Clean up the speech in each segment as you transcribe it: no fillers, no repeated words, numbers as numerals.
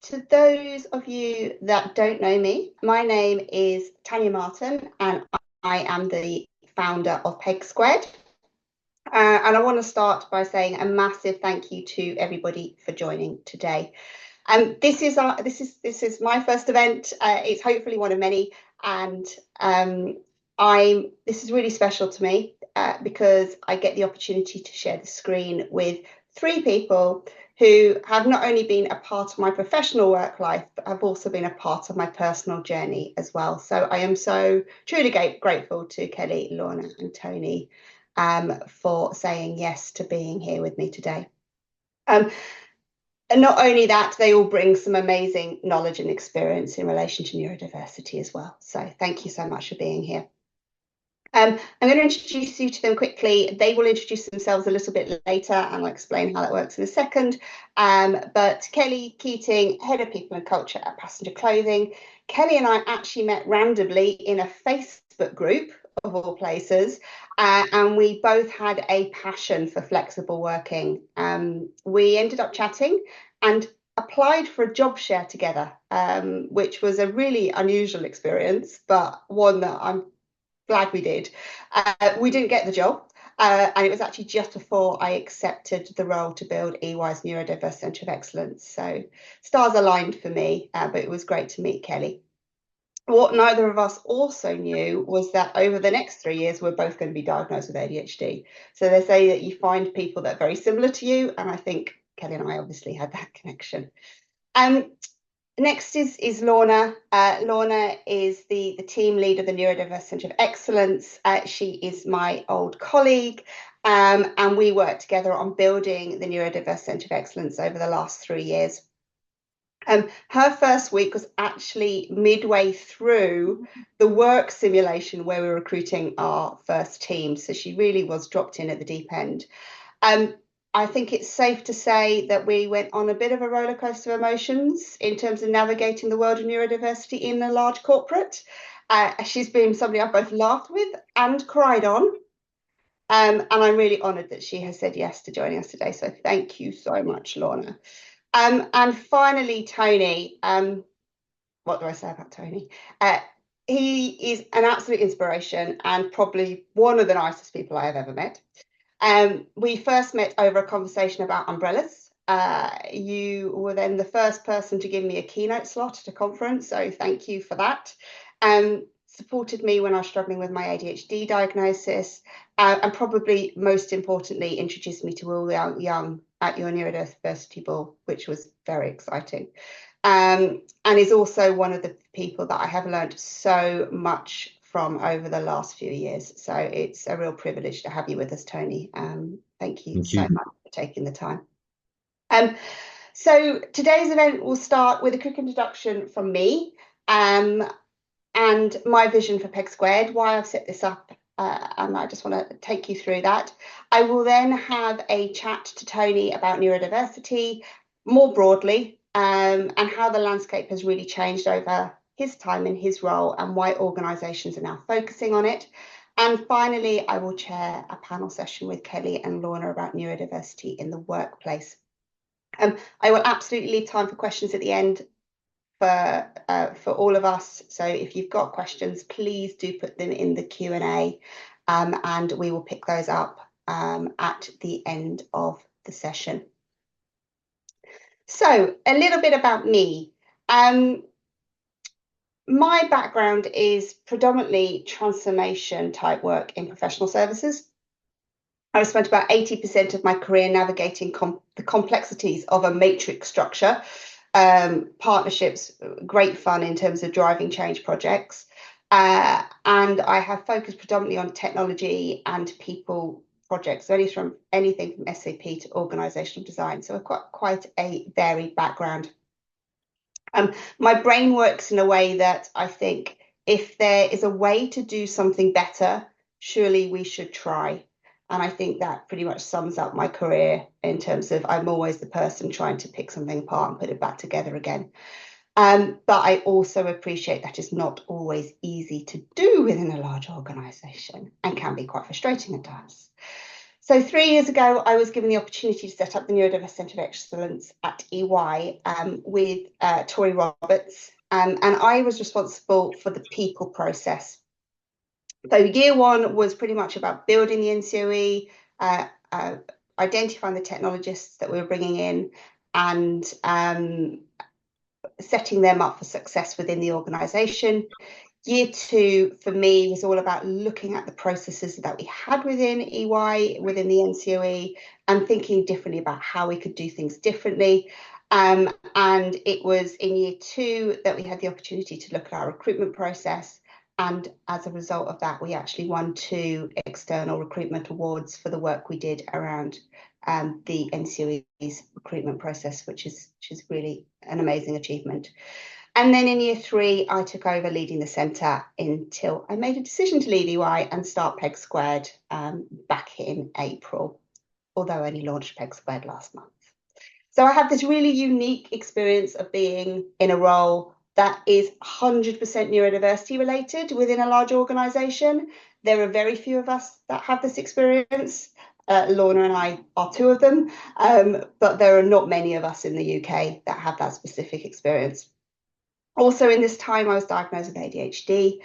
To those of you that don't know me, my name is Tania Martin and I am the founder of PegSquared. And I want to start by saying a massive thank you to everybody for joining today. This is my first event. It's hopefully one of many, and this is really special to me because I get the opportunity to share the screen with three people who have not only been a part of my professional work life, but have also been a part of my personal journey as well. So I am so truly grateful to Kelly, Lorna, and Tony for saying yes to being here with me today. And not only that, they all bring some amazing knowledge and experience in relation to neurodiversity as well. So thank you so much for being here. I'm going to introduce you to them quickly. They will introduce themselves a little bit later and I'll explain how that works in a second. But Kelly Keating, Head of People and Culture at Passenger Clothing. Kelly and I actually met randomly in a Facebook group of all places, and we both had a passion for flexible working. We ended up chatting and applied for a job share together, which was a really unusual experience, but one that I'm glad we did. We didn't get the job, and it was actually just before I accepted the role to build EY's Neurodiversity Centre of Excellence. So stars aligned for me, but it was great to meet Kelly. What neither of us also knew was that over the next 3 years, we're both going to be diagnosed with ADHD. So they say that you find people that are very similar to you, and I think Kelly and I obviously had that connection. Next is Lorna. Lorna is the team lead of the Neurodiversity Centre of Excellence. She is my old colleague, and we worked together on building the Neurodiversity Centre of Excellence over the last 3 years. Her first week was actually midway through the work simulation where we were recruiting our first team. So she really was dropped in at the deep end. I think it's safe to say that we went on a bit of a roller coaster of emotions in terms of navigating the world of neurodiversity in a large corporate. She's been somebody I've both laughed with and cried on. And I'm really honoured that she has said yes to joining us today. So thank you so much, Lorna. And finally, Tony. What do I say about Tony? He is an absolute inspiration and probably one of the nicest people I have ever met. We first met over a conversation about umbrellas. You were then the first person to give me a keynote slot at a conference, so thank you for that. Supported me when I was struggling with my ADHD diagnosis, and probably most importantly, introduced me to all young at your neurodiversity ball, which was very exciting. And is also one of the people that I have learned so much from over the last few years. So it's a real privilege to have you with us, Tony. Thank you so much for taking the time. So today's event will start with a quick introduction from me and my vision for PegSquared, why I've set this up, and I just want to take you through that. I will then have a chat to Tony about neurodiversity more broadly, and how the landscape has really changed over his time in his role and why organisations are now focusing on it. And finally, I will chair a panel session with Kelly and Lorna about neurodiversity in the workplace. I will absolutely leave time for questions at the end for all of us. So if you've got questions, please do put them in the Q&A, and we will pick those up at the end of the session. So a little bit about me. My background is predominantly transformation type work in professional services. I've spent about 80% of my career navigating the complexities of a matrix structure, partnerships, great fun in terms of driving change projects. And I have focused predominantly on technology and people projects, anything from SAP to organisational design. So I've got quite a varied background. My brain works in a way that I think if there is a way to do something better, surely we should try. And I think that pretty much sums up my career in terms of I'm always the person trying to pick something apart and put it back together again. But I also appreciate that it's not always easy to do within a large organisation and can be quite frustrating at times. So 3 years ago, I was given the opportunity to set up the Neurodiversity Centre of Excellence at EY with Tori Roberts, and I was responsible for the people process. So year one was pretty much about building the NCOE, identifying the technologists that we were bringing in, and setting them up for success within the organisation. Year two, for me, was all about looking at the processes that we had within EY, within the NCOE, and thinking differently about how we could do things differently. And it was in year two that we had the opportunity to look at our recruitment process. And as a result of that, we actually won 2 external recruitment awards for the work we did around the NCOE's recruitment process, which is really an amazing achievement. And then in year 3, I took over leading the centre until I made a decision to leave EY and start PegSquared back in April, although I only launched PegSquared last month. So I have this really unique experience of being in a role that is 100% neurodiversity related within a large organisation. There are very few of us that have this experience. Lorna and I are 2 of them, but there are not many of us in the UK that have that specific experience. Also, in this time, I was diagnosed with ADHD.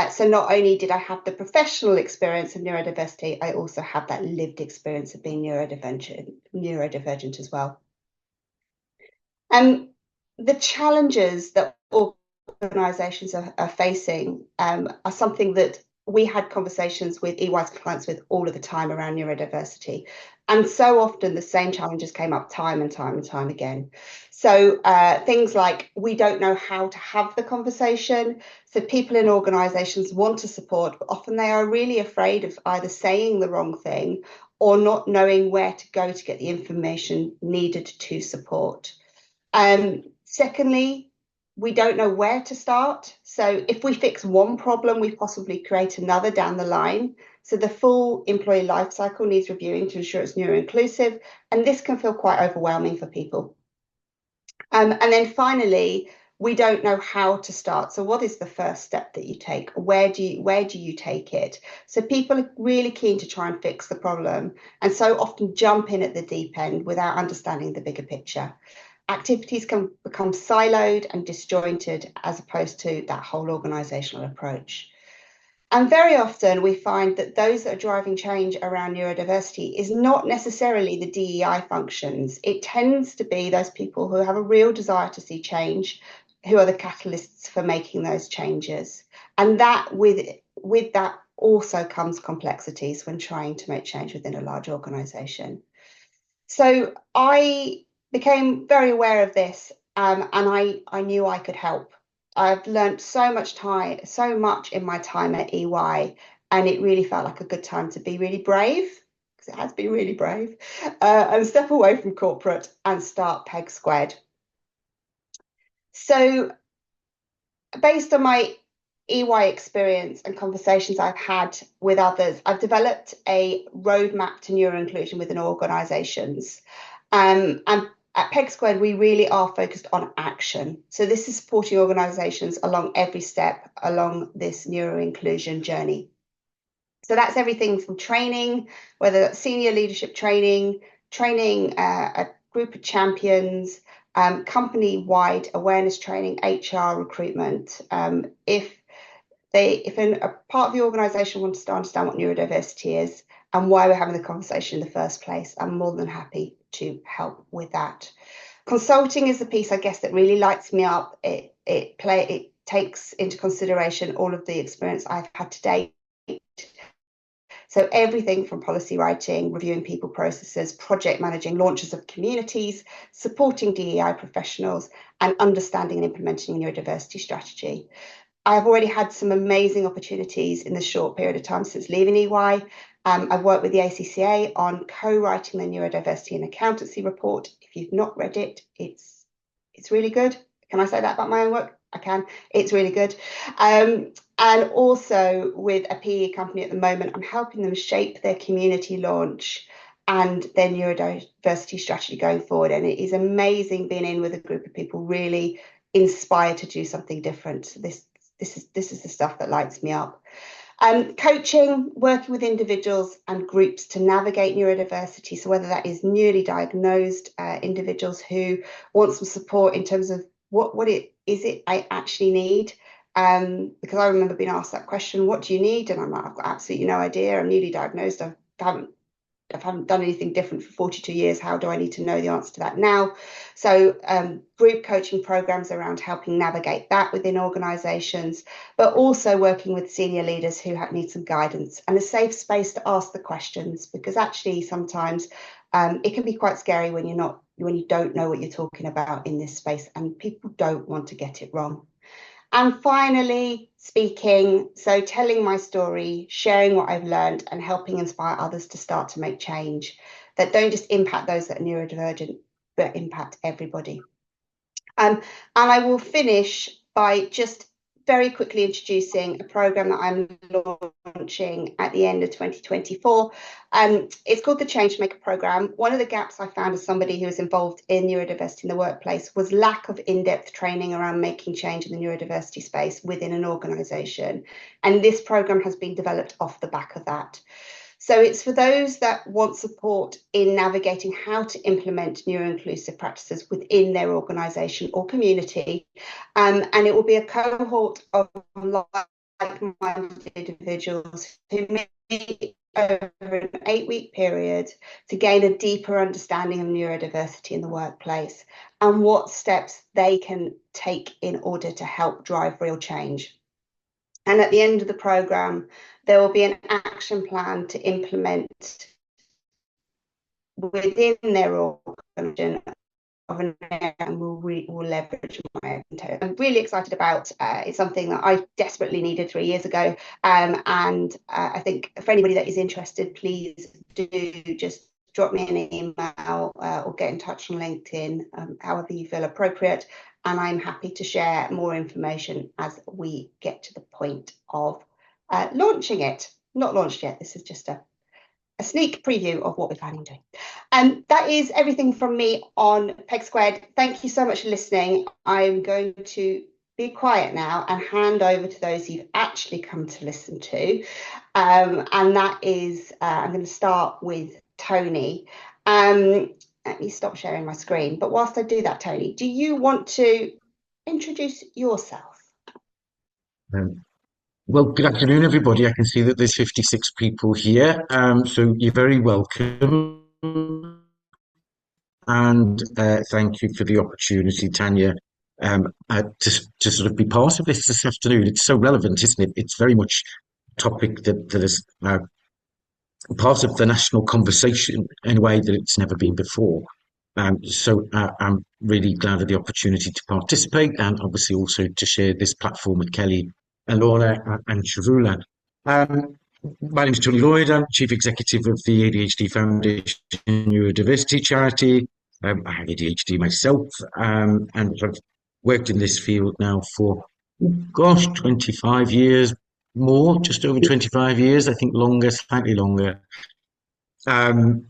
So not only did I have the professional experience of neurodiversity, I also have that lived experience of being neurodivergent as well. And the challenges that organisations are facing are something that we had conversations with EY's clients with all of the time around neurodiversity. And so often the same challenges came up time and time again. So things like we don't know how to have the conversation. So people in organisations want to support, but often they are really afraid of either saying the wrong thing or not knowing where to go to get the information needed to support. Secondly, we don't know where to start. So if we fix one problem, we possibly create another down the line. So the full employee life cycle needs reviewing to ensure it's neuro-inclusive, and this can feel quite overwhelming for people. And then finally, we don't know how to start. So what is the first step that you take? Where do you take it? So people are really keen to try and fix the problem, and so often jump in at the deep end without understanding the bigger picture. Activities can become siloed and disjointed as opposed to that whole organisational approach. And very often we find that those that are driving change around neurodiversity is not necessarily the DEI functions. It tends to be those people who have a real desire to see change, who are the catalysts for making those changes. And that with that also comes complexities when trying to make change within a large organisation. So I became very aware of this, and I knew I could help. I've learned so much in my time at EY, and it really felt like a good time to be really brave, because it has been really brave, and step away from corporate and start PegSquared. So based on my EY experience and conversations I've had with others, I've developed a roadmap to neuro-inclusion within organisations. And at PegSquared, we really are focused on action. So this is supporting organisations along every step along this neuro-inclusion journey. So that's everything from training, whether that's senior leadership training, a group of champions, company-wide awareness training, HR recruitment. If a part of the organisation wants to understand what neurodiversity is and why we're having the conversation in the first place, I'm more than happy to help with that. Consulting is the piece, I guess, that really lights me up. It takes into consideration all of the experience I've had to date. So everything from policy writing, reviewing people processes, project managing launches of communities, supporting DEI professionals, and understanding and implementing a neurodiversity strategy. I've already had some amazing opportunities in the short period of time since leaving EY. I've worked with the ACCA on co-writing the Neurodiversity and Accountancy report. If you've not read it, it's really good. Can I say that about my own work? I can. It's really good. And also with a PE company at the moment, I'm helping them shape their community launch and their neurodiversity strategy going forward. And it is amazing being in with a group of people really inspired to do something different. This is the stuff that lights me up. Coaching, working with individuals and groups to navigate neurodiversity. So whether that is newly diagnosed individuals who want some support in terms of what it is it I actually need. Because I remember being asked that question, what do you need? And I'm like, I've got absolutely no idea. I'm newly diagnosed. I haven't done anything different for 42 years. How do I need to know the answer to that now? So group coaching programs around helping navigate that within organisations, but also working with senior leaders who need some guidance and a safe space to ask the questions, because actually sometimes it can be quite scary when you don't know what you're talking about in this space, and people don't want to get it wrong. And finally, speaking, so telling my story, sharing what I've learned, and helping inspire others to start to make change that don't just impact those that are neurodivergent, but impact everybody. And I will finish by just very quickly introducing a program that I'm launching at the end of 2024. It's called the Changemaker Program. One of the gaps I found as somebody who was involved in neurodiversity in the workplace was lack of in-depth training around making change in the neurodiversity space within an organisation. And this program has been developed off the back of that. So it's for those that want support in navigating how to implement neuro-inclusive practices within their organisation or community. And it will be a cohort of like-minded individuals who meet over an 8-week period to gain a deeper understanding of neurodiversity in the workplace and what steps they can take in order to help drive real change. And at the end of the programme, there will be an action plan to implement within their organisation of an area, and we'll leverage my own. I'm really excited about it's something that I desperately needed 3 years ago. And I think for anybody that is interested, please do just drop me an email or get in touch on LinkedIn, however you feel appropriate. And I'm happy to share more information as we get to the point of launching it. Not launched yet. This is just a sneak preview of what we're planning on doing. And that is everything from me on PegSquared. Thank you so much for listening. I'm going to be quiet now and hand over to those you've actually come to listen to. And that is, I'm going to start with Tony. Let me stop sharing my screen. But whilst I do that, Tony, do you want to introduce yourself? Well, good afternoon, everybody. I can see that there's 56 people here, so you're very welcome. And thank you for the opportunity, Tania, to sort of be part of this afternoon. It's so relevant, isn't it? It's very much a topic that is part of the national conversation in a way that it's never been before. So I'm really glad of the opportunity to participate, and obviously also to share this platform with Kelly and Lorna and Shavula. My name is Tony Lloyd. I'm Chief Executive of the ADHD Foundation Neurodiversity Charity. I have ADHD myself, and I've worked in this field now for, gosh, 25 years, more, just over 25 years, I think longer, slightly longer. And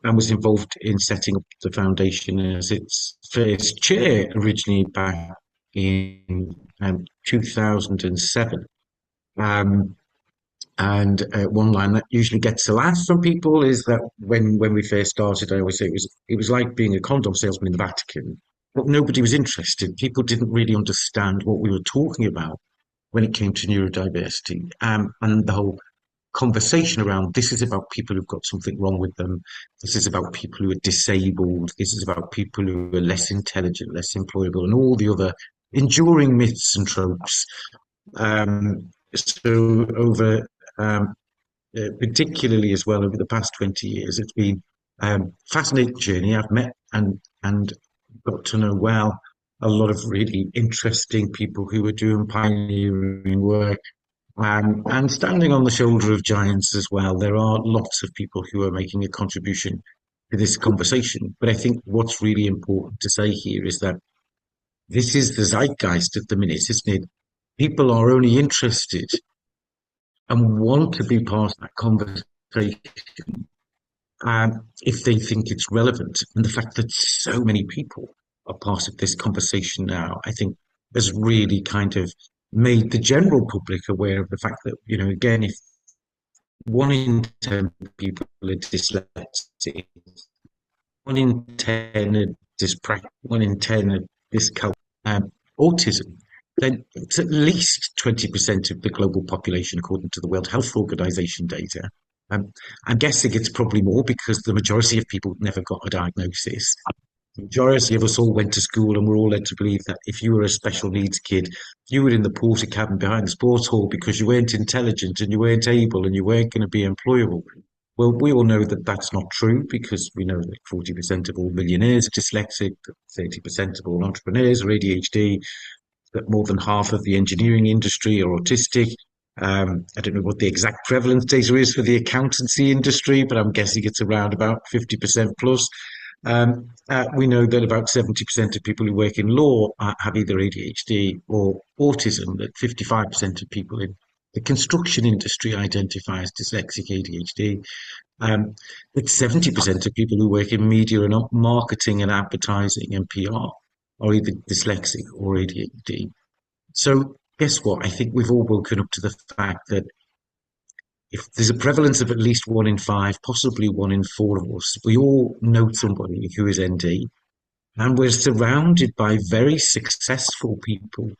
was involved in setting up the foundation as its first chair originally back in 2007. And one line that usually gets a laugh from people is that when we first started, I always say it was like being a condom salesman in the Vatican, but nobody was interested. People didn't really understand what we were talking about when it came to neurodiversity, and the whole conversation around this is about people who've got something wrong with them. This is about people who are disabled. This is about people who are less intelligent, less employable, and all the other enduring myths and tropes. So over, particularly as well over the past 20 years, it's been a fascinating journey. I've met and got to know well a lot of really interesting people who are doing pioneering work. And standing on the shoulder of giants as well, there are lots of people who are making a contribution to this conversation. But I think what's really important to say here is that this is the zeitgeist at the minute, isn't it? People are only interested and want to be part of that conversation if they think it's relevant. And the fact that so many people are part of this conversation now, I think, has really kind of made the general public aware of the fact that, again, if 1 in 10 people are dyslexic, 1 in 10 are 1 in 10 are autism, then it's at least 20% of the global population, according to the World Health Organization data. I'm guessing it's probably more because the majority of people never got a diagnosis. The majority of us all went to school and were all led to believe that if you were a special needs kid, you were in the porter cabin behind the sports hall because you weren't intelligent and you weren't able and you weren't going to be employable. Well, we all know that that's not true because we know that 40% of all millionaires are dyslexic, that 30% of all entrepreneurs are ADHD, that more than half of the engineering industry are autistic. I don't know what the exact prevalence data is for the accountancy industry, but I'm guessing it's around about 50% plus. We know that about 70% of people who work in law have either ADHD or autism, that 55% of people in the construction industry identify as dyslexic ADHD, that 70% of people who work in media and marketing and advertising and PR are either dyslexic or ADHD. So guess what? I think we've all woken up to the fact that if there's a prevalence of at least 1 in 5, possibly 1 in 4 of us, we all know somebody who is ND, and we're surrounded by very successful people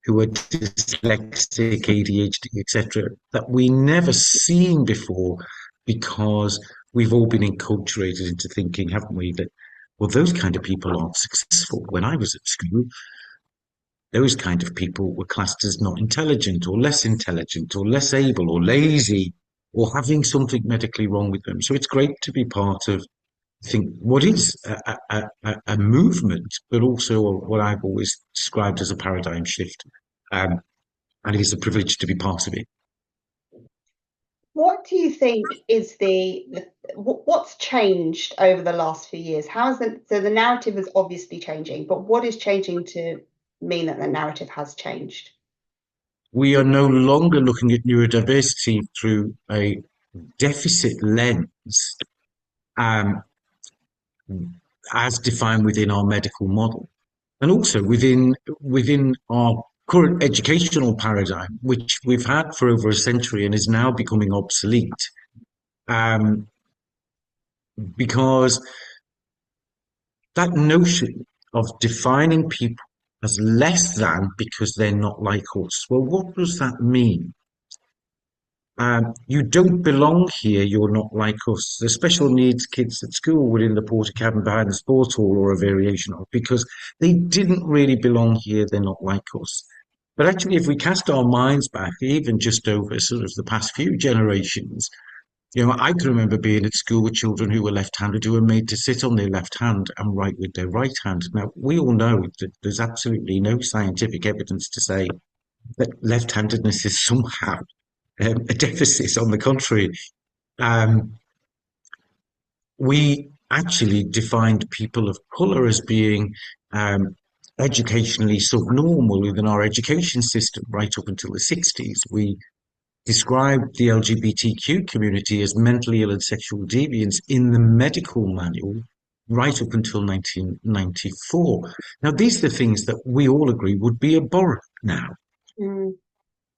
who are dyslexic, ADHD, etc., that we never seen before because we've all been enculturated into thinking, haven't we, that, well, those kind of people aren't successful. When I was at school, those kind of people were classed as not intelligent or less able or lazy or having something medically wrong with them. So it's great to be part of, I think, what is a movement, but also what I've always described as a paradigm shift. And it is a privilege to be part of it. What do you think is what's changed over the last few years? So the narrative is obviously changing, but what is changing to mean that the narrative has changed? We are no longer looking at neurodiversity through a deficit lens, um, as defined within our medical model, and also within our current educational paradigm, which we've had for over a century and is now becoming obsolete, because that notion of defining people as less than because they're not like us. Well, what does that mean? You don't belong here, you're not like us. The special needs kids at school were in the porter cabin behind the sports hall or a variation of, because they didn't really belong here, they're not like us. But actually, if we cast our minds back, even just over sort of the past few generations, I can remember being at school with children who were left-handed, who were made to sit on their left hand and write with their right hand. Now, we all know that there's absolutely no scientific evidence to say that left-handedness is somehow a deficit. On the contrary, we actually defined people of colour as being educationally subnormal within our education system right up until the 60s. We described the LGBTQ community as mentally ill and sexual deviants in the medical manual right up until 1994. Now, these are the things that we all agree would be abhorrent now. Mm.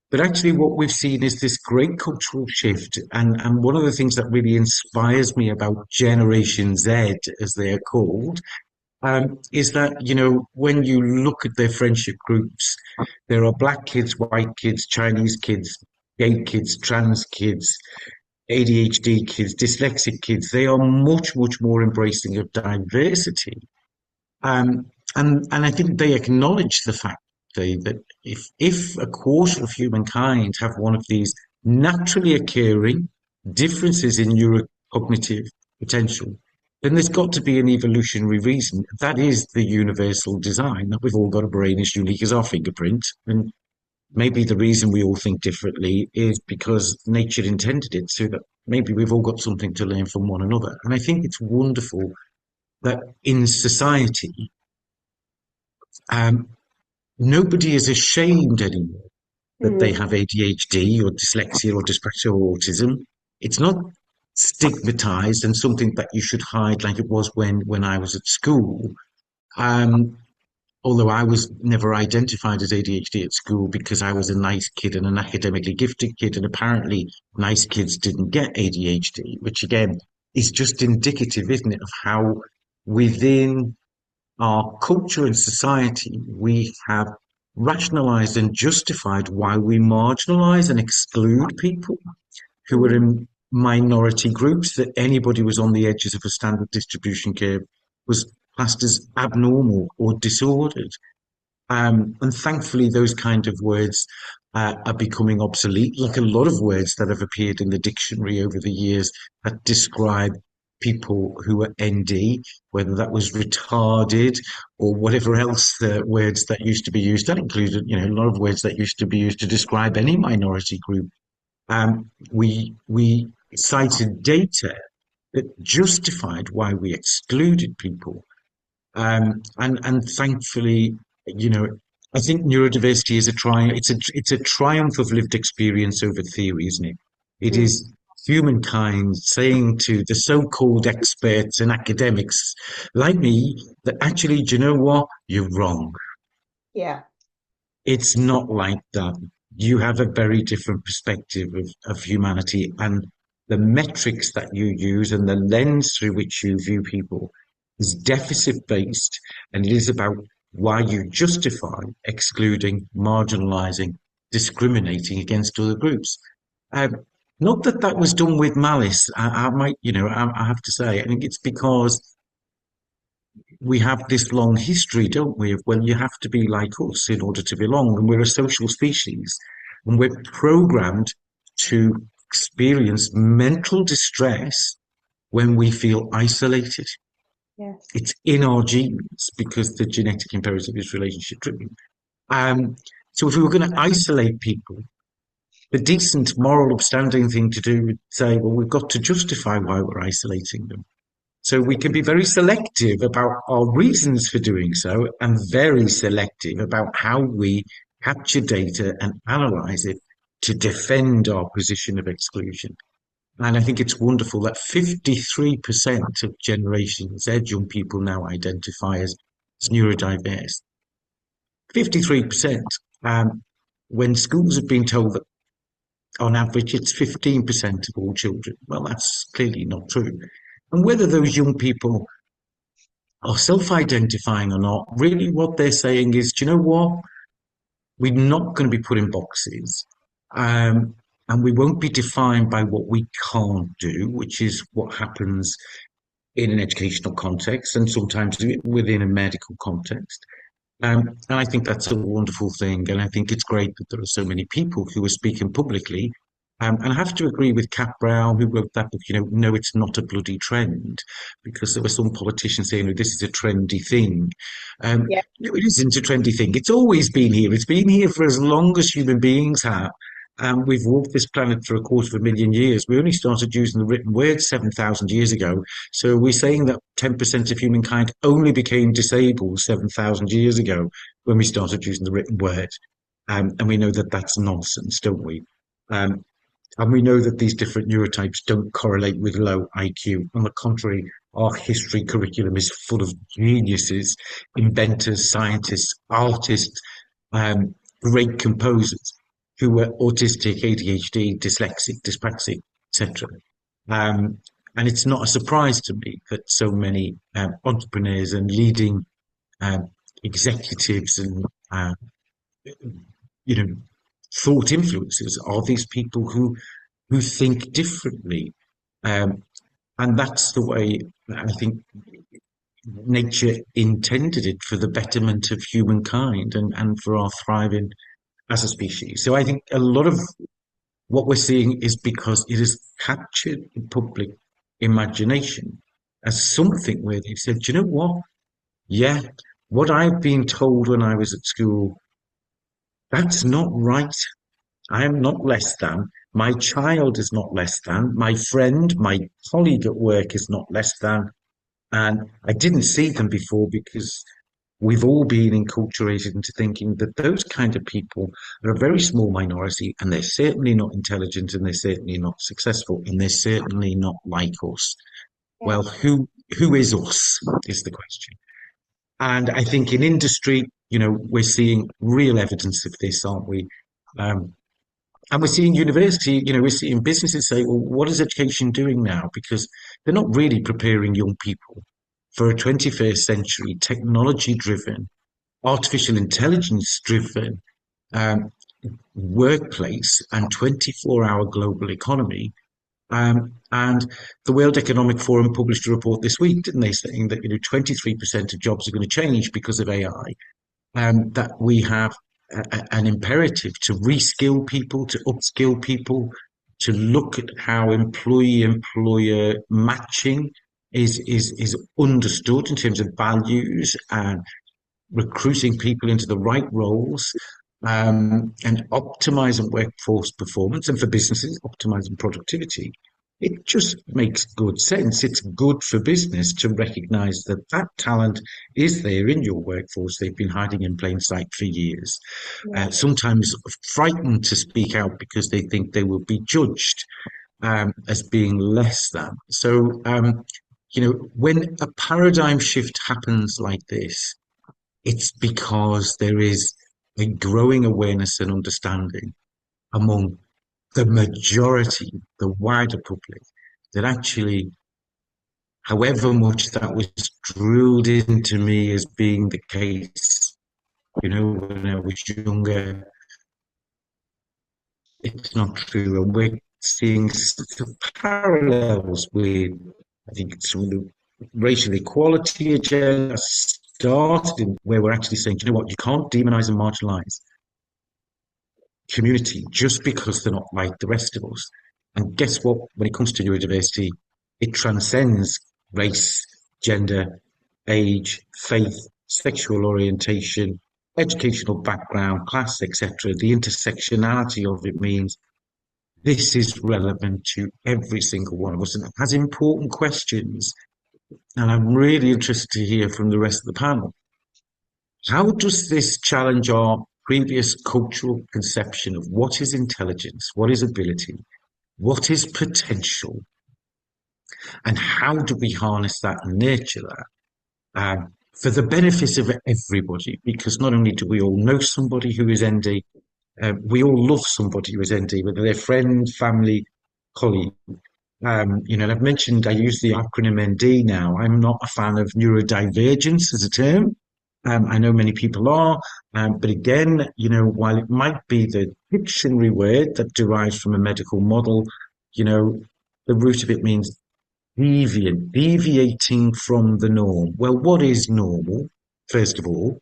But actually, what we've seen is this great cultural shift. And one of the things that really inspires me about Generation Z, as they are called, is that, when you look at their friendship groups, there are black kids, white kids, Chinese kids, gay kids, trans kids, ADHD kids, dyslexic kids. They are much, much more embracing of diversity. And I think they acknowledge the fact that if a quarter of humankind have one of these naturally occurring differences in neurocognitive potential, then there's got to be an evolutionary reason. That is the universal design, that we've all got a brain as unique as our fingerprint. And maybe the reason we all think differently is because nature intended it, so that maybe we've all got something to learn from one another. And I think it's wonderful that in society, nobody is ashamed anymore that they have ADHD or dyslexia or dyspraxia or autism. It's not stigmatized and something that you should hide like it was when I was at school. although I was never identified as ADHD at school because I was a nice kid and an academically gifted kid, and apparently nice kids didn't get ADHD, which again is just indicative, isn't it, of how within our culture and society we have rationalized and justified why we marginalize and exclude people who were Mm. in minority groups, that anybody was on the edges of a standard distribution curve was classed as abnormal or disordered. And thankfully, those kind of words are becoming obsolete, like a lot of words that have appeared in the dictionary over the years that describe people who are ND, whether that was retarded or whatever else the words that used to be used. That included, a lot of words that used to be used to describe any minority group. We cited data that justified why we excluded people, and thankfully, you know, I think neurodiversity is a triumph. It's a triumph of lived experience over theory, isn't it? It Mm. is humankind saying to the so-called experts and academics like me that actually, do you know what? You're wrong. Yeah. It's not like that. You have a very different perspective of humanity, and the metrics that you use and the lens through which you view people is deficit based, and it is about why you justify excluding, marginalizing, discriminating against other groups. Um, Not that that was done with malice. I might, I have to say, I think it's because we have this long history, don't we, of, well, you have to be like us in order to belong, and we're a social species, and we're programmed to experience mental distress when we feel isolated. Yes. It's in our genes because the genetic imperative is relationship driven. Um, so if we were going to isolate people, the decent, moral, upstanding thing to do would say, well, we've got to justify why we're isolating them. So we can be very selective about our reasons for doing so, and very selective about how we capture data and analyze it to defend our position of exclusion. And I think it's wonderful that 53% of Generation Z young people now identify as neurodiverse. 53%. When schools have been told that on average it's 15% of all children. Well, that's clearly not true. And whether those young people are self-identifying or not, really what they're saying is, do you know what? We're not going to be put in boxes. Um, and we won't be defined by what we can't do, which is what happens in an educational context and sometimes within a medical context. And I think that's a wonderful thing. And I think it's great that there are so many people who are speaking publicly. And I have to agree with Cat Brown, who wrote that book, no, it's not a bloody trend, because there were some politicians saying, oh, this is a trendy thing. Yeah. No, it isn't a trendy thing. It's always been here. It's been here for as long as human beings have. We've walked this planet for 250,000 years. We only started using the written word 7,000 years ago. So we're saying that 10% of humankind only became disabled 7,000 years ago when we started using the written word. And we know that that's nonsense, don't we? Um, and we know that these different neurotypes don't correlate with low IQ. On the contrary, our history curriculum is full of geniuses, inventors, scientists, artists, great composers who were autistic, ADHD, dyslexic, dyspraxic, etc. Um, and it's not a surprise to me that so many entrepreneurs and leading um, executives and you know thought influencers are these people who think differently, um, and that's the way I think nature intended it for the betterment of humankind and for our thriving as a species. So I think a lot of what we're seeing is because it has captured the public imagination as something where they've said, "Do you know what? Yeah, what I've been told when I was at school, that's not right. I am not less than. My child is not less than. My friend, my colleague at work is not less than. And I didn't see them before because we've all been enculturated into thinking that those kind of people are a very small minority, and they're certainly not intelligent, and they're certainly not successful, and they're certainly not like us. Yeah. Well, who is us is the question. And I think in industry, we're seeing real evidence of this, aren't we? Um, and we're seeing university, we're seeing businesses say, well, what is education doing now? Because they're not really preparing young people for a 21st century technology driven, artificial intelligence driven um, workplace and 24-hour global economy. And the World Economic Forum published a report this week, didn't they, saying that 23% of jobs are going to change because of AI. That we have an imperative to reskill people, to upskill people, to look at how employee-employer matching is understood in terms of values and recruiting people into the right roles, and optimizing workforce performance, and for businesses, optimizing productivity. It just makes good sense. It's good for business to recognize that that talent is there in your workforce. They've been hiding in plain sight for years, Yeah. sometimes frightened to speak out because they think they will be judged as being less than. So, when a paradigm shift happens like this, it's because there is a growing awareness and understanding among the majority, the wider public, that actually, however much that was drilled into me as being the case, when I was younger, it's not true. And we're seeing parallels with, I think, some of the racial equality agenda started in where we're actually saying, you know what, you can't demonize and marginalize community just because they're not like the rest of us. And guess what? When it comes to neurodiversity, it transcends race, gender, age, faith, sexual orientation, educational background, class, etc. The intersectionality of it means this is relevant to every single one of us and it has important questions. And I'm really interested to hear from the rest of the panel. How does this challenge our previous cultural conception of what is intelligence, what is ability, what is potential, and how do we harness that and nurture that for the benefit of everybody? Because not only do we all know somebody who is ND, we all love somebody who is ND, whether they're friend, family, colleague. And I've mentioned I use the acronym ND now. I'm not a fan of neurodivergence as a term. I know many people are, but again, while it might be the dictionary word that derives from a medical model, the root of it means deviating from the norm. Well, what is normal, first of all?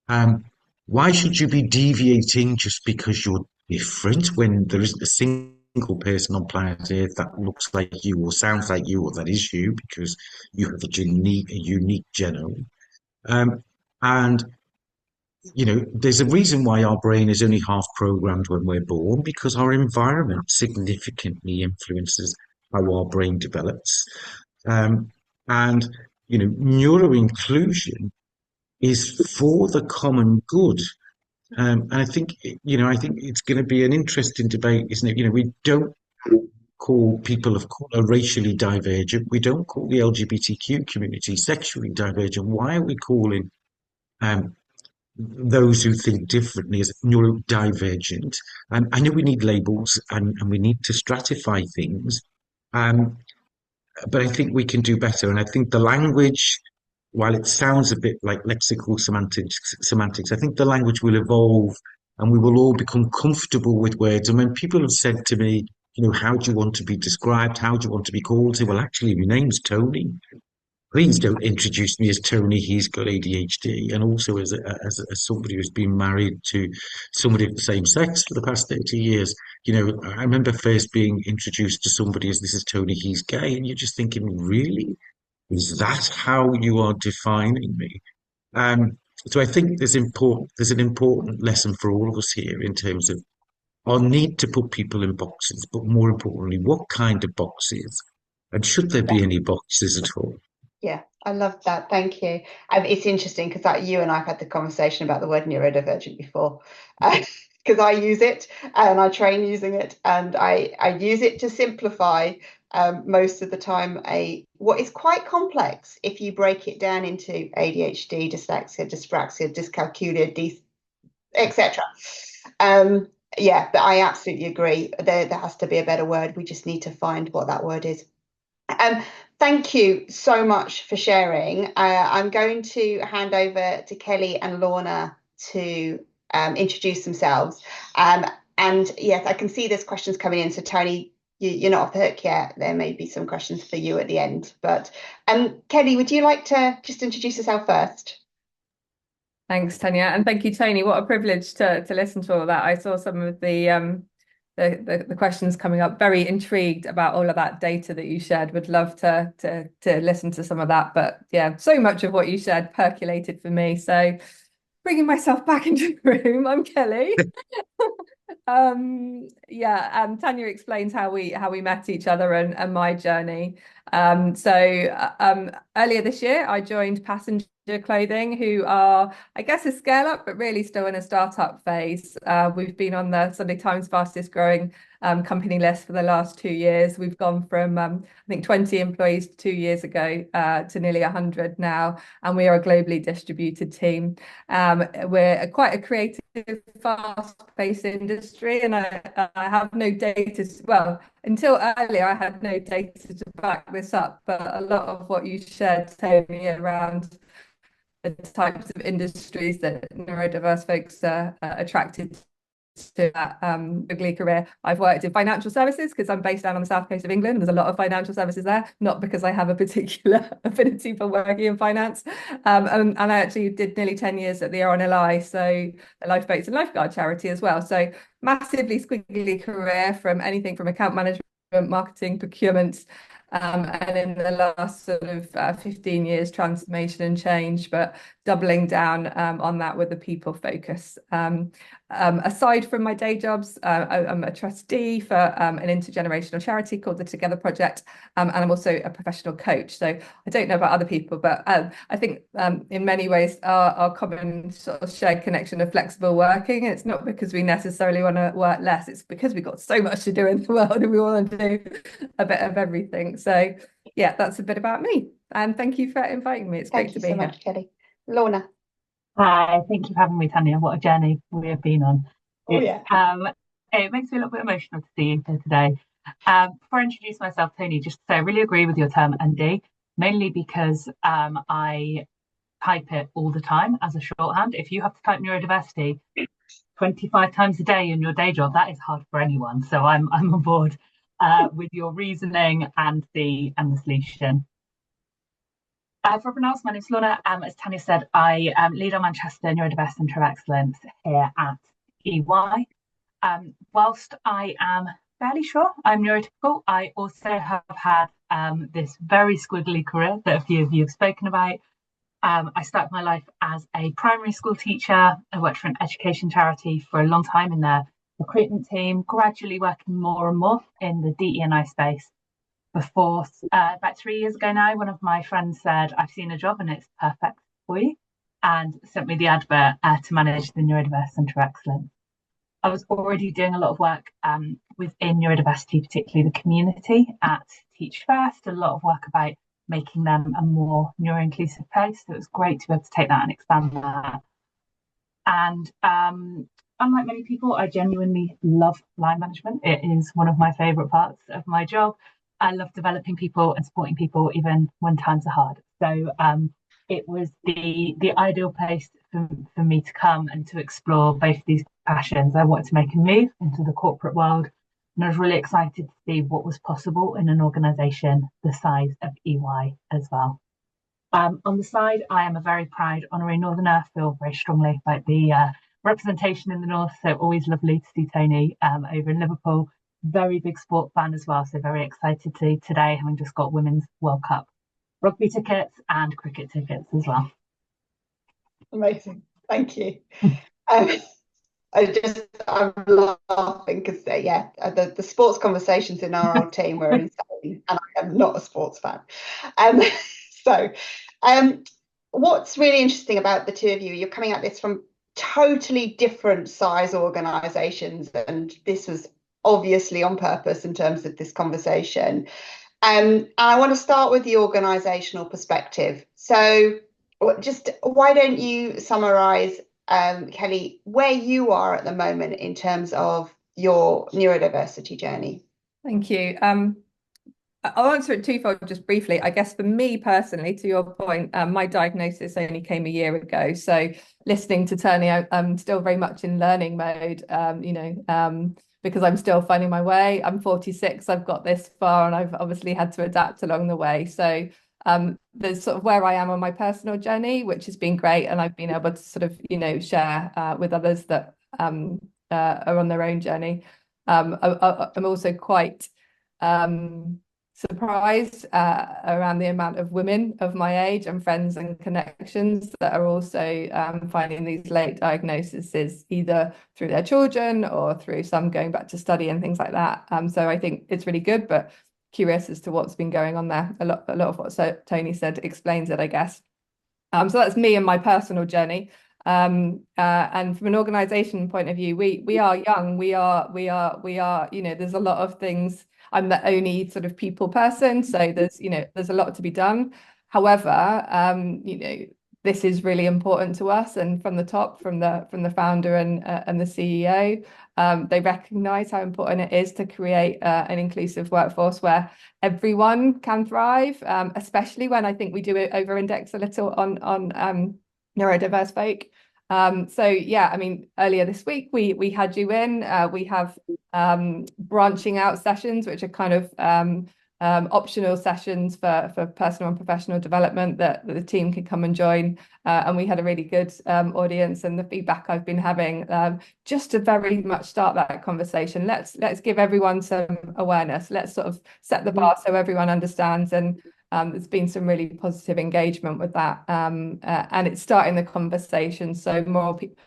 Why should you be deviating just because you're different when there isn't a single person on planet Earth that looks like you or sounds like you or that is you because you have a unique genome? And there's a reason why our brain is only half programmed when we're born because our environment significantly influences how our brain develops. Um, and neuro-inclusion is for the common good. And I think it's going to be an interesting debate, isn't it? We don't call people of color racially divergent. We don't call the LGBTQ community sexually divergent. Why are we calling um, those who think differently as neurodivergent? I know we need labels and we need to stratify things, um, but I think we can do better. And I think the language, while it sounds a bit like lexical semantics, I think the language will evolve and we will all become comfortable with words. And when people have said to me, how do you want to be described? How do you want to be called? I say, well, actually, my name's Tony. Please don't introduce me as Tony. He's got ADHD, and also as somebody who's been married to somebody of the same sex for the past 30 years. I remember first being introduced to somebody as this is Tony. He's gay, and you're just thinking, really, is that how you are defining me? Um, so I think there's an important lesson for all of us here in terms of our need to put people in boxes, but more importantly, what kind of boxes, and should there be any boxes at all? Yeah, I love that. Thank you. It's interesting because you and I've had the conversation about the word neurodivergent before, because I use it and I train using it, and I use it to simplify most of the time what is quite complex if you break it down into ADHD, dyslexia, dyspraxia, dyscalculia, etc. Yeah, but I absolutely agree. There has to be a better word. We just need to find what that word is. Thank you so much for sharing. I'm going to hand over to Kelly and Lorna to introduce themselves. And yes, I can see there's questions coming in. So Tony, you're not off the hook yet. There may be some questions for you at the end. But Kelly, would you like to just introduce yourself first? Thanks, Tania, and thank you, Tony. What a privilege to listen to all that. I saw some of the questions coming up. Very intrigued about all of that data that you shared. Would love to listen to some of that. But yeah, so much of what you shared percolated for me. So bringing myself back into the room, I'm Kelly. Tania explains how we met each other and my journey. Earlier this year, I joined Passenger Clothing, who are, I guess, a scale up, but really still in a startup phase. We've been on the Sunday Times fastest growing company list for the last 2 years. We've gone from I think 20 employees 2 years ago to nearly 100 now, and we are a globally distributed team. We're quite a creative, fast-paced industry, and I have no data. Well, until earlier, I had no data to back this up, but a lot of what you shared, Tony, around the types of industries that neurodiverse folks are attracted to that ugly career. I've worked in financial services because I'm based down on the south coast of England, and there's a lot of financial services there, not because I have a particular affinity for working in finance. And I actually did nearly 10 years at the RNLI, so the lifeboats and lifeguard charity as well. So massively squiggly career, from anything from account management, marketing, procurement, and in the last sort of 15 years, transformation and change, but doubling down on that with a people focus. Aside from my day jobs, I'm a trustee for an intergenerational charity called the Together Project, and I'm also a professional coach. So I don't know about other people, but I think in many ways our common sort of shared connection of flexible working, it's not because we necessarily want to work less, it's because we've got so much to do in the world and we want to do a bit of everything. So yeah, that's a bit about me. And thank you for inviting me. It's great to be here. Thank you so much, Kelly. Lorna. Hi, thank you for having me, Tania. What a journey we have been on. Oh, yeah. It makes me a little bit emotional to see you here today. Before I introduce myself, Tony, just to say I really agree with your term ND, mainly because I type it all the time as a shorthand. If you have to type neurodiversity 25 times a day in your day job, that is hard for anyone. So I'm on board with your reasoning and the solution. For everyone else, my name's Lorna. As Tania said, I lead our Manchester Neurodiversity Centre of Excellence here at EY. Whilst I am fairly sure I'm neurotypical, I also have had this very squiggly career that a few of you have spoken about. I started my life as a primary school teacher. I worked for an education charity for a long time in their recruitment team, gradually working more and more in the DE&I space. Before about 3 years ago now, one of my friends said, I've seen a job and it's perfect for you, and sent me the advert to manage the Neurodiversity Centre of Excellence. I was already doing a lot of work within neurodiversity, particularly the community at Teach First, a lot of work about making them a more neuro-inclusive place. So it was great to be able to take that and expand that. And unlike many people, I genuinely love line management. It is one of my favourite parts of my job. I love developing people and supporting people even when times are hard. So it was the ideal place for me to come and to explore both these passions. I wanted to make a move into the corporate world, and I was really excited to see what was possible in an organisation the size of EY as well. On the side, I am a very proud honorary Northerner. I feel very strongly about the representation in the North, so always lovely to see Tony over in Liverpool. Very big sport fan as well, so very excited to today, having just got Women's World Cup rugby tickets and cricket tickets as well. Amazing, thank you. I'm laughing because the sports conversations in our old team were insane, and I am not a sports fan. What's really interesting about the two of you, you're coming at this from totally different size organisations, and this was obviously on purpose in terms of this conversation. And I want to start with the organisational perspective. So just why don't you summarise, Kelly, where you are at the moment in terms of your neurodiversity journey? Thank you. I'll answer it twofold, just briefly. I guess for me personally, to your point, my diagnosis only came a year ago. So listening to Tania, I'm still very much in learning mode, because I'm still finding my way. I'm 46, I've got this far, and I've obviously had to adapt along the way. So there's sort of where I am on my personal journey, which has been great. And I've been able to sort of, share with others that are on their own journey. I'm also quite surprised around the amount of women of my age and friends and connections that are also finding these late diagnoses, either through their children or through some going back to study and things like that. So I think it's really good, but curious as to what's been going on there. A lot of what Tony said explains it, I guess. So that's me and my personal journey. And from an organisation point of view, we are young. We are. There's a lot of things. I'm the only sort of people person, so there's a lot to be done. However, this is really important to us, and from the top, from the founder and the CEO, they recognise how important it is to create an inclusive workforce where everyone can thrive, especially when I think we do over-index a little on neurodiverse folk. So yeah, I mean, earlier this week we had you in. We have branching out sessions, which are kind of optional sessions for personal and professional development that the team can come and join. And we had a really good audience, and the feedback I've been having, just to very much start that conversation. Let's give everyone some awareness. Let's sort of set the bar so everyone understands, and there's been some really positive engagement with that, and it's starting the conversation. So more people.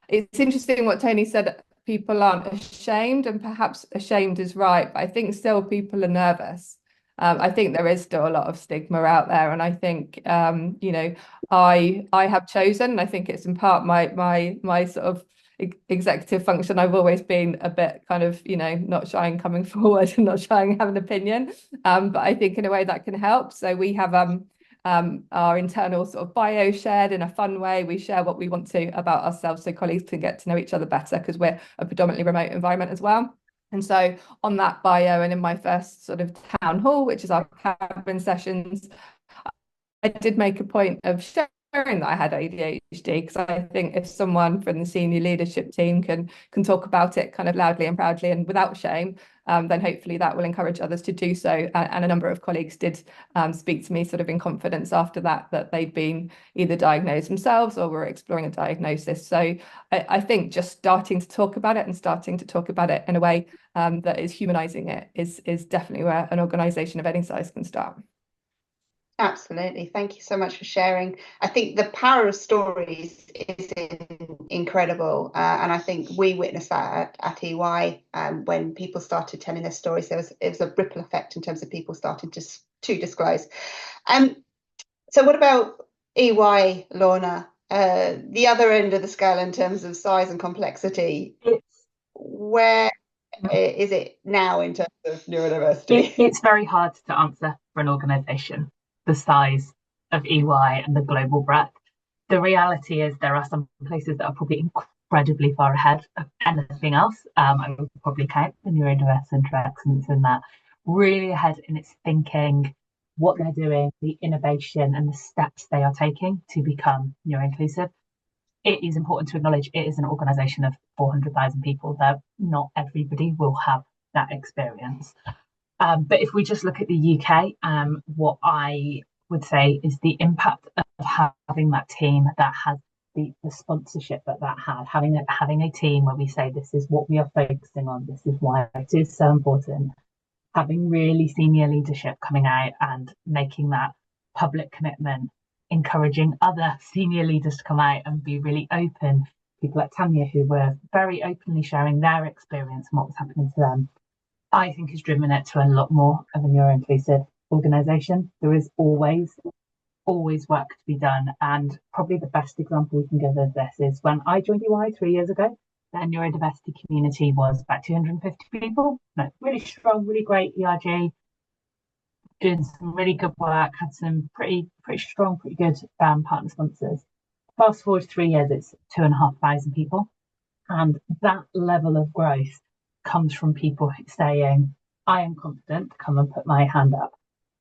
It's interesting what Tony said. People aren't ashamed, and perhaps ashamed is right, but I think still people are nervous. I think there is still a lot of stigma out there, and I think I have chosen, and I think it's in part my sort of executive function. I've always been a bit kind of not shy in coming forward and not shy in having an opinion, but I think in a way that can help. So we have our internal sort of bio shared in a fun way. We share what we want to about ourselves so colleagues can get to know each other better, because we're a predominantly remote environment as well. And so on that bio and in my first sort of town hall, which is our cabin sessions, I did make a point of sharing that I had ADHD, because I think if someone from the senior leadership team can talk about it kind of loudly and proudly and without shame, then hopefully that will encourage others to do so. And a number of colleagues did speak to me sort of in confidence after that they'd been either diagnosed themselves or were exploring a diagnosis. So I think just starting to talk about it, and starting to talk about it in a way that is humanising it is definitely where an organisation of any size can start. Absolutely. Thank you so much for sharing. I think the power of stories is incredible. And I think we witnessed that at EY when people started telling their stories. It was a ripple effect in terms of people starting to disclose. So what about EY, Lorna? The other end of the scale in terms of size and complexity. Where is it now in terms of neurodiversity? It's very hard to answer for an organisation the size of EY and the global breadth. The reality is there are some places that are probably incredibly far ahead of anything else. I would probably count the neurodiverse Centre of Excellence in that, really ahead in its thinking, what they're doing, the innovation and the steps they are taking to become neuro-inclusive. It is important to acknowledge it is an organisation of 400,000 people, that not everybody will have that experience. But if we just look at the UK, what I would say is the impact of having that team that has the sponsorship that had, having a team where we say this is what we are focusing on, this is why it is so important, having really senior leadership coming out and making that public commitment, encouraging other senior leaders to come out and be really open, people like Tania who were very openly sharing their experience and what was happening to them, I think has driven it to a lot more of a neuro-inclusive organisation. There is always work to be done. And probably the best example we can give of this is when I joined EY 3 years ago, the neurodiversity community was about 250 people. No, really strong, really great ERG, doing some really good work, had some pretty strong, pretty good partner sponsors. Fast forward 3 years, it's 2,500 people. And that level of growth comes from people saying, I am confident to come and put my hand up.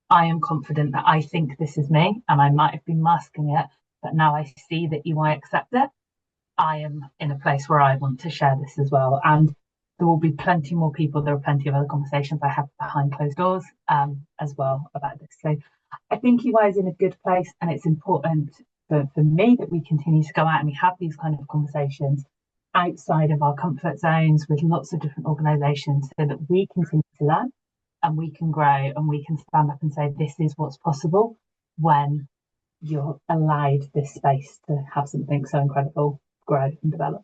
I am confident that I think this is me, and I might have been masking it, but now I see that EY accept it. I am in a place where I want to share this as well. And there will be plenty more people. There are plenty of other conversations I have behind closed doors as well about this. So I think EY is in a good place, and it's important for me that we continue to go out and we have these kind of conversations outside of our comfort zones with lots of different organisations, so that we continue to learn and we can grow and we can stand up and say, this is what's possible when you're allowed this space to have something so incredible grow and develop.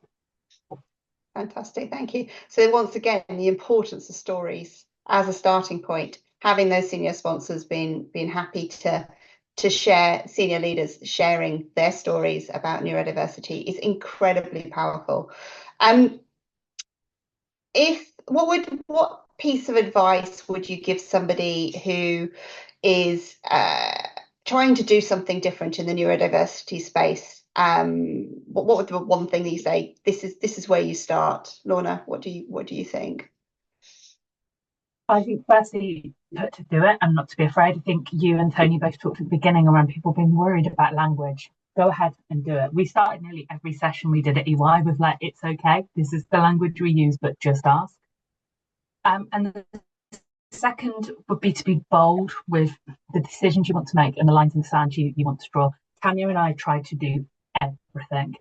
Fantastic, thank you. So once again, the importance of stories as a starting point, having those senior sponsors being happy to share, senior leaders sharing their stories about neurodiversity is incredibly powerful. What piece of advice would you give somebody who is trying to do something different in the neurodiversity space? What would the one thing that you say, this is where you start? Lorna, what do you think? I think firstly, to do it and not to be afraid. I think you and Tony both talked at the beginning around people being worried about language. Go ahead and do it. We started nearly every session we did at EY with like, it's okay, this is the language we use, but just ask. And the second would be to be bold with the decisions you want to make and the lines in the sand you want to draw. Tania and I tried to do everything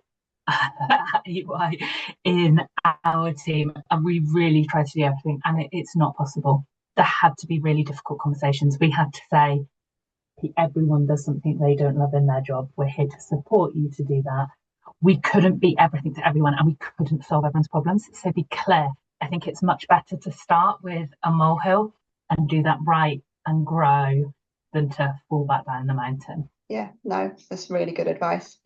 at EY in our team, and we really tried to do everything, and it's not possible. There had to be really difficult conversations. We had to say, everyone does something they don't love in their job. We're here to support you to do that. We couldn't be everything to everyone, and we couldn't solve everyone's problems. So be clear. I think it's much better to start with a molehill and do that right and grow than to fall back down the mountain. Yeah, no, that's really good advice.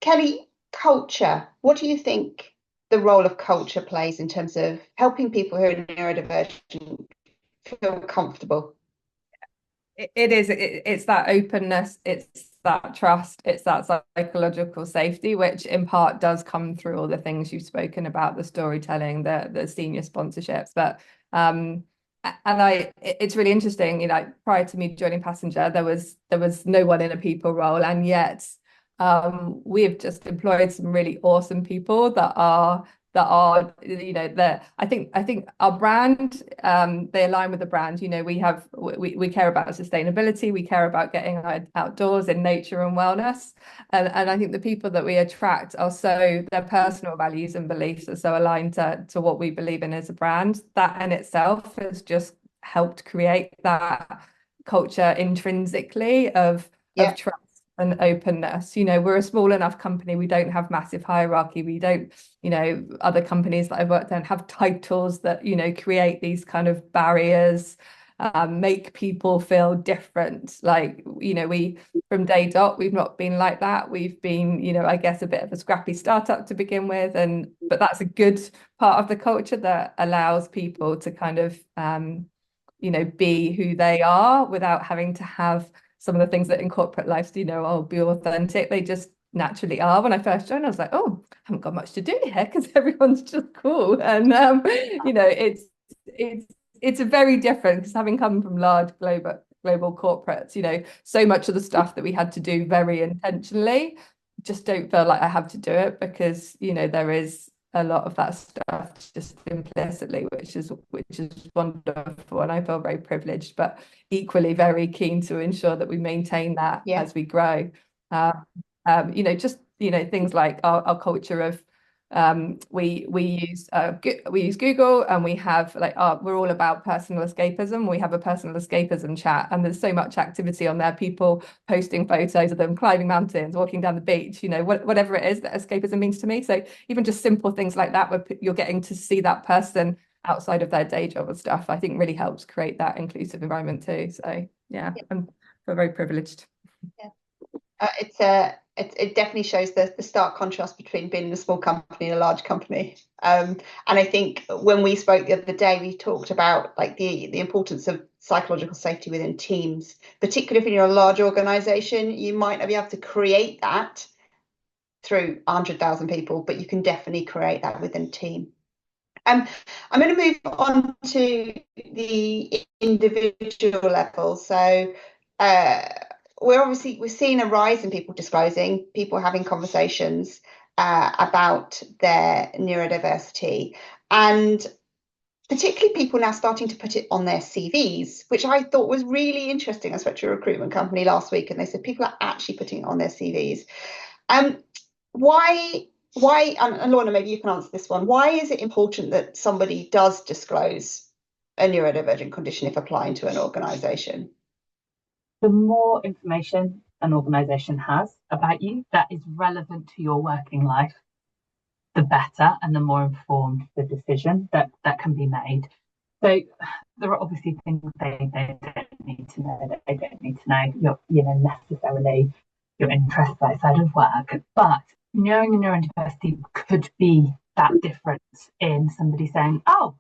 Kelly, culture. What do you think the role of culture plays in terms of helping people who are neurodivergent feel comfortable? It's that openness, it's that trust, it's that psychological safety, which in part does come through all the things you've spoken about, the storytelling, the senior sponsorships. But it's really interesting, you know, prior to me joining Passenger, there was no one in a people role, and yet we have just employed some really awesome people that are you know, I think our brand, they align with the brand. You know, we care about sustainability, we care about getting outdoors in nature and wellness, and I think the people that we attract are so, their personal values and beliefs are so aligned to what we believe in as a brand. That in itself has just helped create that culture intrinsically of trust and openness. You know, we're a small enough company, we don't have massive hierarchy, we don't, you know, other companies that I've worked in have titles that, you know, create these kind of barriers, make people feel different. Like, you know, we from day dot, we've not been like that. We've been, you know, I guess a bit of a scrappy startup to begin with, but that's a good part of the culture that allows people to kind of you know, be who they are without having to have some of the things that in corporate life, you know, oh, be authentic. They just naturally are. When I first joined, I was like, oh, I haven't got much to do here because everyone's just cool. And you know, it's a very different, because having come from large global corporates, you know, so much of the stuff that we had to do very intentionally, just don't feel like I have to do it, because, you know, there is a lot of that stuff just implicitly, which is wonderful, and I feel very privileged, but equally very keen to ensure that we maintain that as we grow. You know, just, you know, things like our culture of we use Google, and we have like we're all about personal escapism. We have a personal escapism chat, and there's so much activity on there, people posting photos of them climbing mountains, walking down the beach, you know, whatever it is that escapism means to me. So even just simple things like that, where you're getting to see that person outside of their day job and stuff, I think really helps create that inclusive environment too. So yeah, I'm very privileged. It's a it definitely shows the stark contrast between being in a small company and a large company. And I think when we spoke the other day, we talked about like the importance of psychological safety within teams, particularly if you're a large organisation. You might not be able to create that through 100,000 people, but you can definitely create that within a team. I'm going to move on to the individual level. So we're seeing a rise in people disclosing, people having conversations about their neurodiversity, and particularly people now starting to put it on their CVs, which I thought was really interesting. I spoke to a recruitment company last week and they said people are actually putting it on their CVs. Why, and Lorna, maybe you can answer this one. Why is it important that somebody does disclose a neurodivergent condition if applying to an organisation? The more information an organisation has about you that is relevant to your working life, the better and the more informed the decision that can be made. So there are obviously things they don't need to know, that they don't need to know necessarily your interests outside of work, but knowing a neurodiversity could be that difference in somebody saying, oh,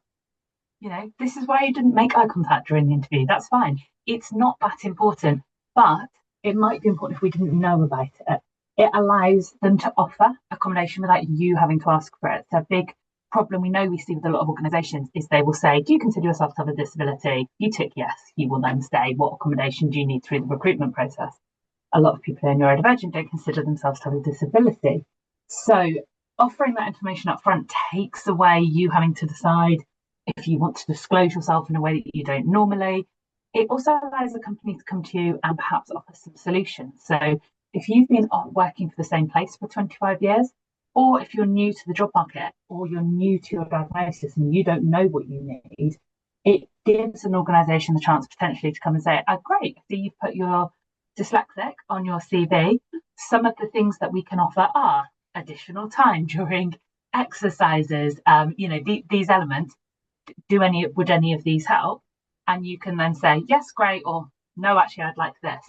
this is why you didn't make eye contact during the interview. That's fine. It's not that important, but it might be important if we didn't know about it. It allows them to offer accommodation without you having to ask for it. So a big problem we see with a lot of organisations is they will say, do you consider yourself to have a disability? You tick yes. You will then say, what accommodation do you need through the recruitment process? A lot of people who are neurodivergent don't consider themselves to have a disability. So offering that information up front takes away you having to decide if you want to disclose yourself in a way that you don't normally. It also allows the company to come to you and perhaps offer some solutions. So if you've been working for the same place for 25 years, or if you're new to the job market, or you're new to your diagnosis and you don't know what you need, it gives an organisation the chance potentially to come and say, oh, great, so you've put your dyslexic on your CV. Some of the things that we can offer are additional time during exercises, these elements. Would any of these help? And you can then say, yes, great, or no, actually, I'd like this.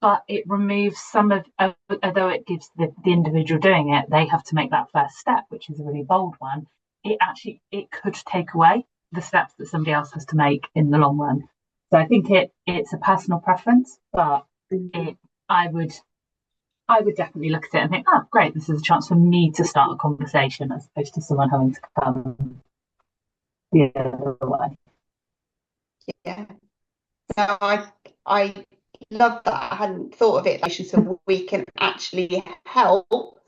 But it removes some of, although it gives the individual doing it, they have to make that first step, which is a really bold one. It could take away the steps that somebody else has to make in the long run. So I think it's a personal preference, but I would definitely look at it and think, oh, great, this is a chance for me to start a conversation as opposed to someone having to come the other way. Yeah. No, I love that. I hadn't thought of it, so we can actually help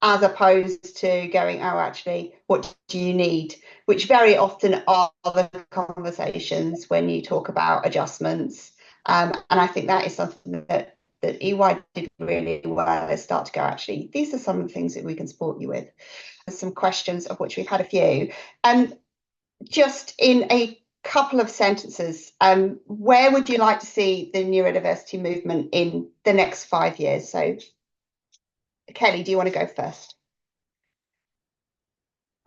as opposed to going, oh, actually, what do you need? Which very often are the conversations when you talk about adjustments. And I think that is something that EY did really well. They start to go, actually, these are some of the things that we can support you with. There's some questions of which we've had a few. Just in a couple of sentences, where would you like to see the neurodiversity movement in the next 5 years? So, Kelly, do you want to go first?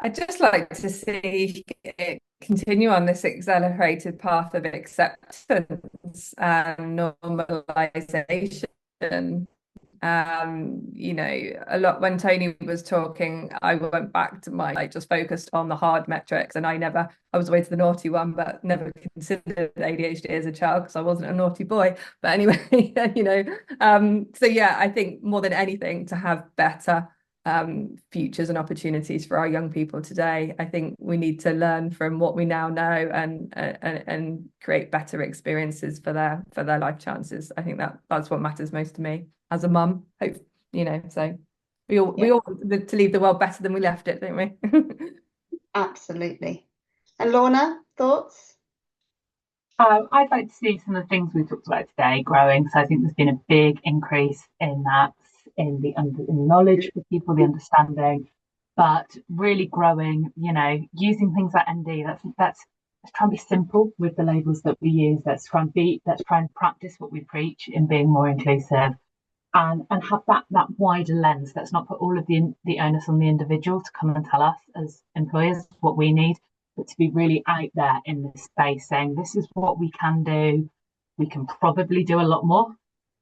I'd just like to see it continue on this accelerated path of acceptance and normalisation. A lot when Tony was talking, I went back to just focused on the hard metrics, and I was always the naughty one, but never considered ADHD as a child because I wasn't a naughty boy. But anyway, so yeah, I think more than anything to have better futures and opportunities for our young people today. I think we need to learn from what we now know and create better experiences for their life chances. I think that's what matters most to me as a mum. Hope so we all want to leave the world better than we left it, don't we? Absolutely. And Lorna, thoughts? I'd like to see some of the things we talked about today growing. So I think there's been a big increase in that, in the knowledge for people, the understanding, but really growing, using things like ND. Let's try and be simple with the labels that we use. Let's try and practice what we preach in being more inclusive, and have that wider lens. Let's not put all of the onus on the individual to come and tell us as employers what we need, but to be really out there in this space saying, this is what we can do. We can probably do a lot more.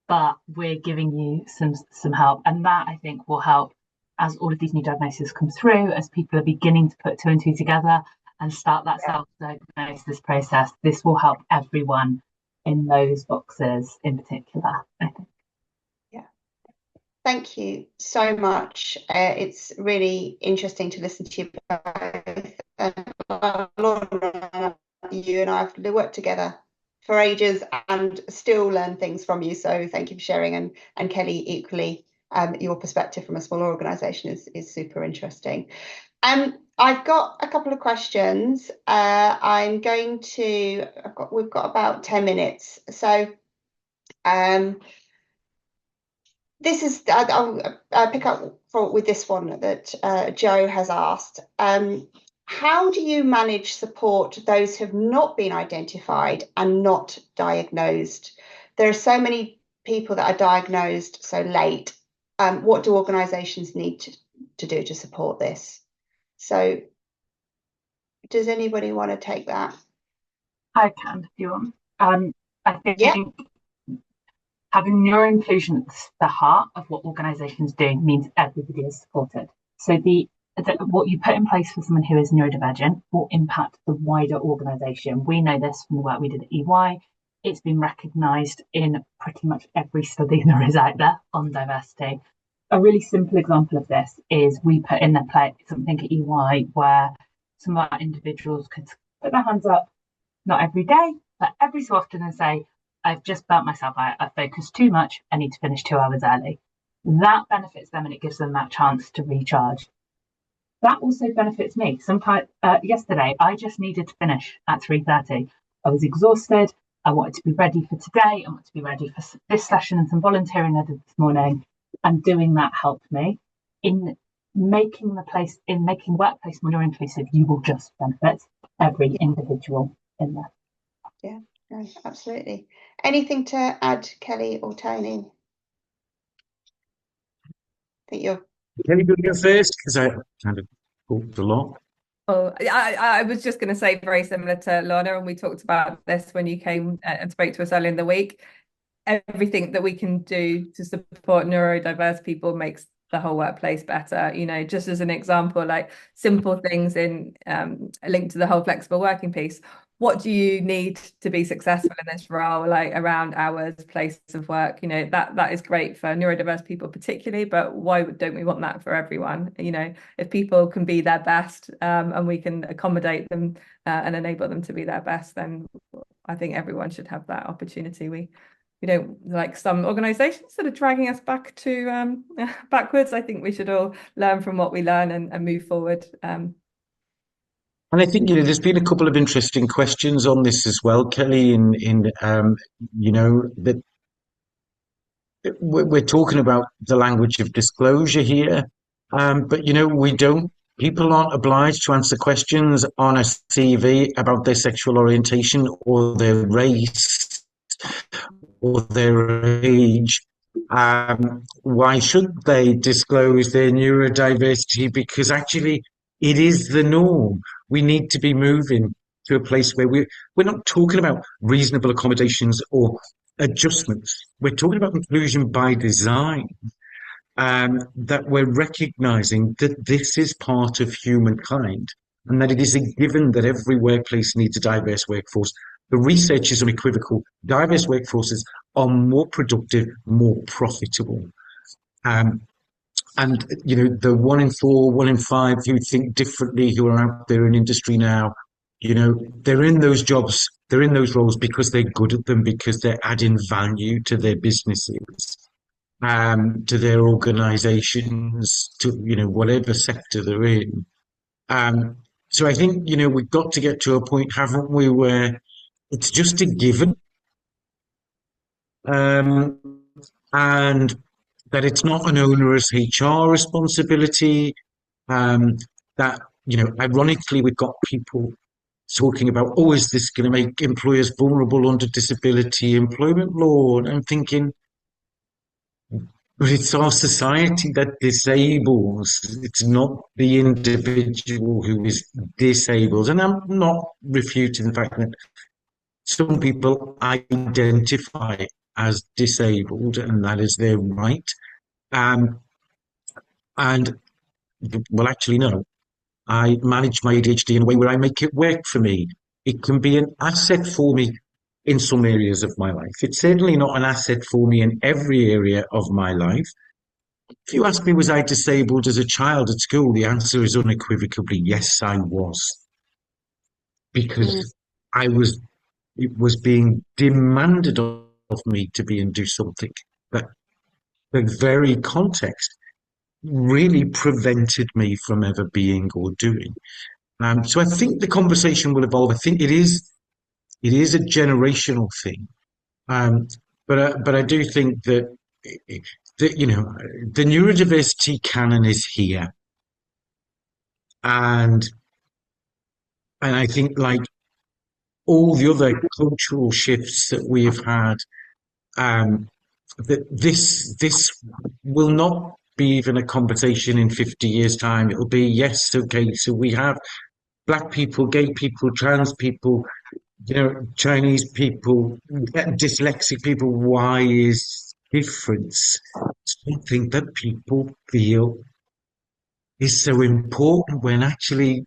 but we're giving you some help. And that, I think, will help as all of these new diagnoses come through, as people are beginning to put two and two together and start that self-diagnosis process. This will help everyone in those boxes in particular, I think. Thank you so much. It's really interesting to listen to you both. Lorna, you and I have worked together for ages and still learn things from you. So thank you for sharing. And Kelly, equally, your perspective from a smaller organisation is super interesting. I've got a couple of questions. We've got about 10 minutes. So this is, I'll pick up with this one that Joe has asked. How do you manage support those who have not been identified and not diagnosed? There are so many people that are diagnosed so late. What do organisations need to do to support this? So does anybody want to take that? I can, if you want. I think having neuro-inclusion at the heart of what organisations do means everybody is supported. So what you put in place for someone who is neurodivergent will impact the wider organisation. We know this from the work we did at EY. It's been recognised in pretty much every study there is out there on diversity. A really simple example of this is we put in something at EY where some of our individuals could put their hands up, not every day, but every so often, and say, I've just burnt myself out, I've focused too much, I need to finish 2 hours early. That benefits them and it gives them that chance to recharge. That also benefits me. Sometimes yesterday, I just needed to finish at 3:30. I was exhausted. I wanted to be ready for today. I wanted to be ready for this session and some volunteering I did this morning. And doing that helped me. In making the workplace more inclusive, you will just benefit every individual in there. Yeah, no, absolutely. Anything to add, Kelly or Tony? I think you're... Kelly, go first, because I kind of talked a lot. Oh, I was just going to say very similar to Lorna, and we talked about this when you came and spoke to us earlier in the week. Everything that we can do to support neurodiverse people makes the whole workplace better. You know, just as an example, like simple things in linked to the whole flexible working piece. What do you need to be successful in this role? Like around hours, place of work. You know, that is great for neurodiverse people particularly, but why don't we want that for everyone? You know, if people can be their best and we can accommodate them and enable them to be their best, then I think everyone should have that opportunity. We don't like some organizations that are dragging us backwards. I think we should all learn from what we learn and move forward. And I think, there's been a couple of interesting questions on this as well, Kelly, that we're talking about the language of disclosure here. But, people aren't obliged to answer questions on a CV about their sexual orientation or their race or their age. Why should they disclose their neurodiversity? Because actually it is the norm. We need to be moving to a place where we're not talking about reasonable accommodations or adjustments. We're talking about inclusion by design. That we're recognizing that this is part of humankind and that it is a given that every workplace needs a diverse workforce. The research is unequivocal. Diverse workforces are more productive, more profitable. And, the 1 in 4, 1 in 5 who think differently, who are out there in industry now, they're in those jobs, they're in those roles because they're good at them, because they're adding value to their businesses, to their organizations, to, whatever sector they're in. So I think, we've got to get to a point, haven't we, where it's just a given. And that it's not an onerous HR responsibility, that, ironically, we've got people talking about, is this going to make employers vulnerable under disability employment law? And I'm thinking, but it's our society that disables. It's not the individual who is disabled. And I'm not refuting the fact that some people identify as disabled, and that is their right. And well, actually, no. I manage my ADHD in a way where I make it work for me. It can be an asset for me in some areas of my life. It's certainly not an asset for me in every area of my life. If you ask me, was I disabled as a child at school? The answer is unequivocally yes, I was. Because it was being demanded of me to be and do something that the very context really prevented me from ever being or doing. So I think the conversation will evolve. I think it is a generational thing. Um, but I do think that the neurodiversity canon is here, and I think like all the other cultural shifts that we have had, that this will not be even a conversation in 50 years' time. It'll be yes, okay, so we have black people, gay people, trans people, Chinese people, dyslexic people. Why is difference something that people feel is so important when actually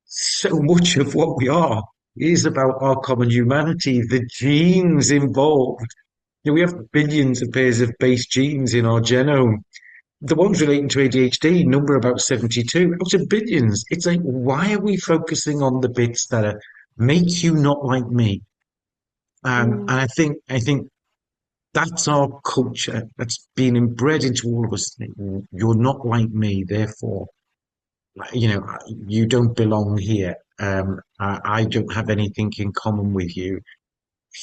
so much of what we are is about our common humanity, the genes involved. We have billions of pairs of base genes in our genome. The ones relating to ADHD number about 72 out of billions. It's like, why are we focusing on the bits that make you not like me? And I think that's our culture that's been inbred into all of us. You're not like me, therefore, you don't belong here. I don't have anything in common with you.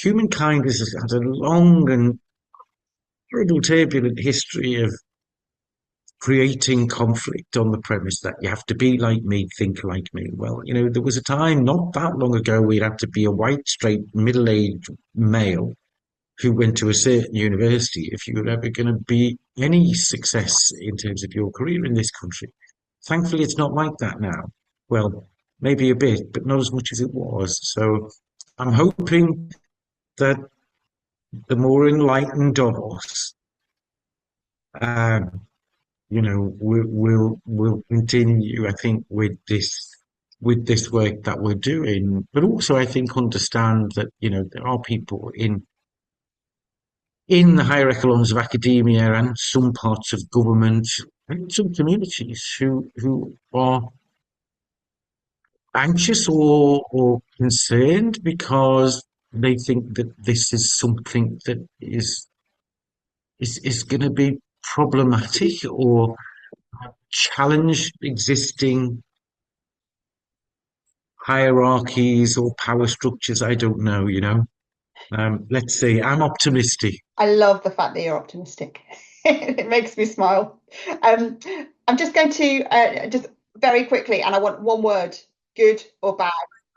Humankind has had a long and terrible, turbulent history of creating conflict on the premise that you have to be like me, think like me. Well, there was a time not that long ago where you had to be a white, straight, middle-aged male who went to a certain university if you were ever going to be any success in terms of your career in this country. Thankfully, it's not like that now. Well, maybe a bit, but not as much as it was. So I'm hoping that the more enlightened of us, we'll continue, I think, with this work that we're doing, but also I think understand that there are people in the higher echelons of academia and some parts of government and some communities who are anxious or concerned because they think that this is something that is going to be problematic or challenge existing hierarchies or power structures. I don't know, let's see. I'm optimistic. I love the fact that you're optimistic. It makes me smile. I'm just going to just very quickly, and I want one word, good or bad,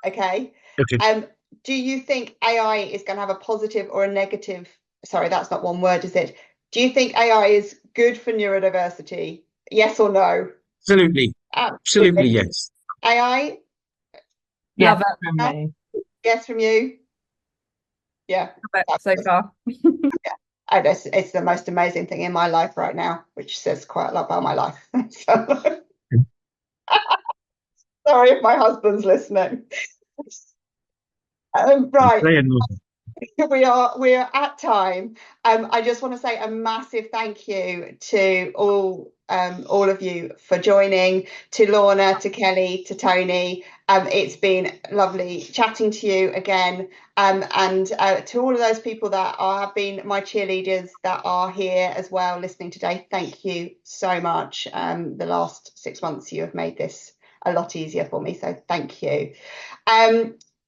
okay? Okay. Do you think AI is going to have a positive or a negative? Sorry, that's not one word, is it? Do you think AI is good for neurodiversity? Yes or no? Absolutely. Absolutely, yes. AI? Yes, from me. Yes, from you? Yeah. So far. Yeah. And it's the most amazing thing in my life right now, which says quite a lot about my life. So, sorry if my husband's listening. Right. We are at time. I just want to say a massive thank you to all of you for joining, to Lorna, to Kelly, to Tony. It's been lovely chatting to you again, and to all of those people that have been my cheerleaders that are here as well listening today. Thank you so much. The last 6 months you have made this a lot easier for me, so thank you.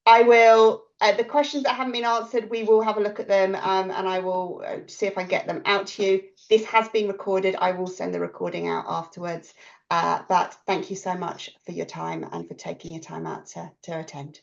I will, the questions that haven't been answered, we will have a look at them, and I will see if I get them out to you. This has been recorded. I will send the recording out afterwards. But thank you so much for your time and for taking your time out to attend.